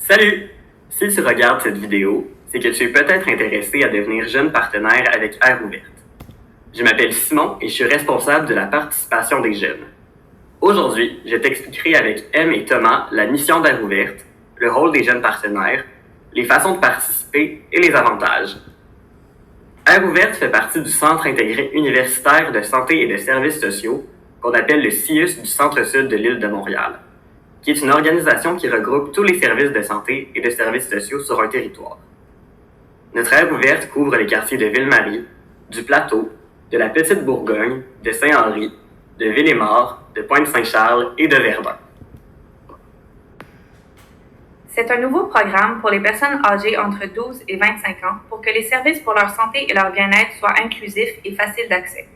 Salut! Si tu regardes cette vidéo, c'est que tu es peut-être intéressé à devenir jeune partenaire avec Air Ouverte. Je m'appelle Simon et je suis responsable de la participation des jeunes. Aujourd'hui, je t'expliquerai avec M et Thomas la mission d'Air Ouverte, le rôle des jeunes partenaires, les façons de participer et les avantages. Air Ouverte fait partie du Centre intégré universitaire de santé et de services sociaux, qu'on appelle le CIUS du Centre-Sud de l'île de Montréal, qui est une organisation qui regroupe tous les services de santé et de services sociaux sur un territoire. Notre Air Ouverte couvre les quartiers de Ville-Marie, du Plateau, de la Petite-Bourgogne, de Saint-Henri, de Ville-et-Maure, de Pointe-Saint-Charles et de Verdun. C'est un nouveau programme pour les personnes âgées entre 12 et 25 ans pour que les services pour leur santé et leur bien-être soient inclusifs et faciles d'accès.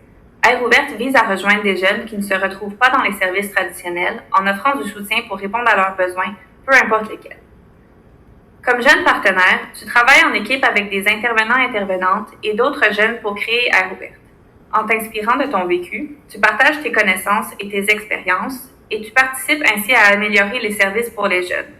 Air Ouverte vise à rejoindre des jeunes qui ne se retrouvent pas dans les services traditionnels en offrant du soutien pour répondre à leurs besoins, peu importe lesquels. Comme jeune partenaire, tu travailles en équipe avec des intervenants-intervenantes et d'autres jeunes pour créer Air Ouverte. En t'inspirant de ton vécu, tu partages tes connaissances et tes expériences et tu participes ainsi à améliorer les services pour les jeunes.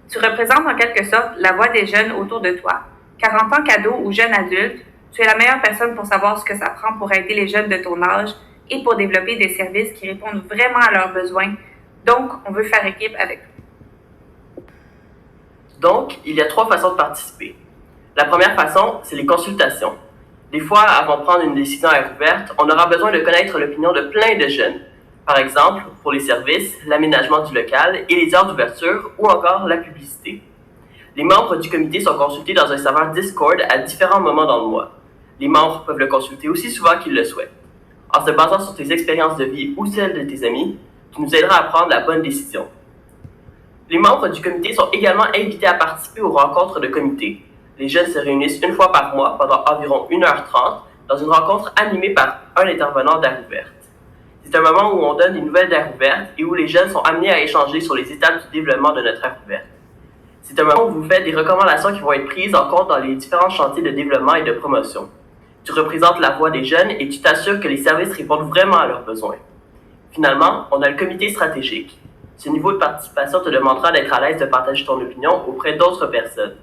Tu représentes en quelque sorte la voix des jeunes autour de toi, car en tant qu'ado ou jeune adulte, tu es la meilleure personne pour savoir ce que ça prend pour aider les jeunes de ton âge et pour développer des services qui répondent vraiment à leurs besoins. Donc, on veut faire équipe avec toi. Donc, il y a 3 façons de participer. La première façon, c'est les consultations. Des fois, avant de prendre une décision à Air Ouverte, on aura besoin de connaître l'opinion de plein de jeunes. Par exemple, pour les services, l'aménagement du local et les heures d'ouverture ou encore la publicité. Les membres du comité sont consultés dans un serveur Discord à différents moments dans le mois. Les membres peuvent le consulter aussi souvent qu'ils le souhaitent. En se basant sur tes expériences de vie ou celles de tes amis, tu nous aideras à prendre la bonne décision. Les membres du comité sont également invités à participer aux rencontres de comité. Les jeunes se réunissent une fois par mois pendant environ 1h30 dans une rencontre animée par un intervenant d'Air Ouverte. C'est un moment où on donne des nouvelles d'Air Ouverte et où les jeunes sont amenés à échanger sur les étapes du développement de notre Air Ouverte. C'est un moment où vous faites des recommandations qui vont être prises en compte dans les différents chantiers de développement et de promotion. Tu représentes la voix des jeunes et tu t'assures que les services répondent vraiment à leurs besoins. Finalement, on a le comité stratégique. Ce niveau de participation te demandera d'être à l'aise de partager ton opinion auprès d'autres personnes.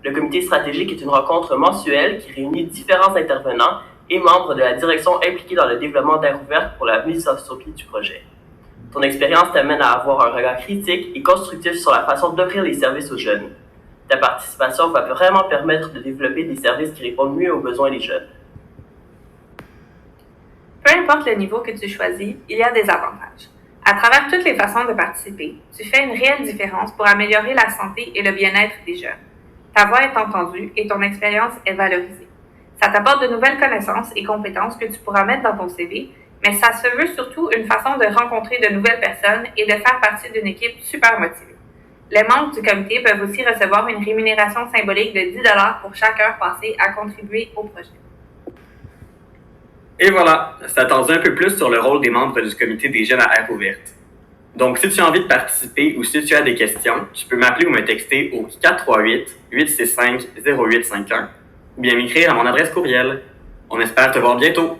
Le comité stratégique est une rencontre mensuelle qui réunit différents intervenants et membres de la direction impliqués dans le développement d'Air Ouverte pour la mise sur pied du projet. Ton expérience t'amène à avoir un regard critique et constructif sur la façon d'offrir les services aux jeunes. Ta participation va vraiment permettre de développer des services qui répondent mieux aux besoins des jeunes. Peu importe le niveau que tu choisis, il y a des avantages. À travers toutes les façons de participer, tu fais une réelle différence pour améliorer la santé et le bien-être des jeunes. Ta voix est entendue et ton expérience est valorisée. Ça t'apporte de nouvelles connaissances et compétences que tu pourras mettre dans ton CV, mais ça se veut surtout une façon de rencontrer de nouvelles personnes et de faire partie d'une équipe super motivée. Les membres du comité peuvent aussi recevoir une rémunération symbolique de 10 $ pour chaque heure passée à contribuer au projet. Et voilà, ça t'en dit un peu plus sur le rôle des membres du comité des jeunes à Air Ouverte. Donc, si tu as envie de participer ou si tu as des questions, tu peux m'appeler ou me texter au 438-865-0851 ou bien m'écrire à mon adresse courriel. On espère te voir bientôt!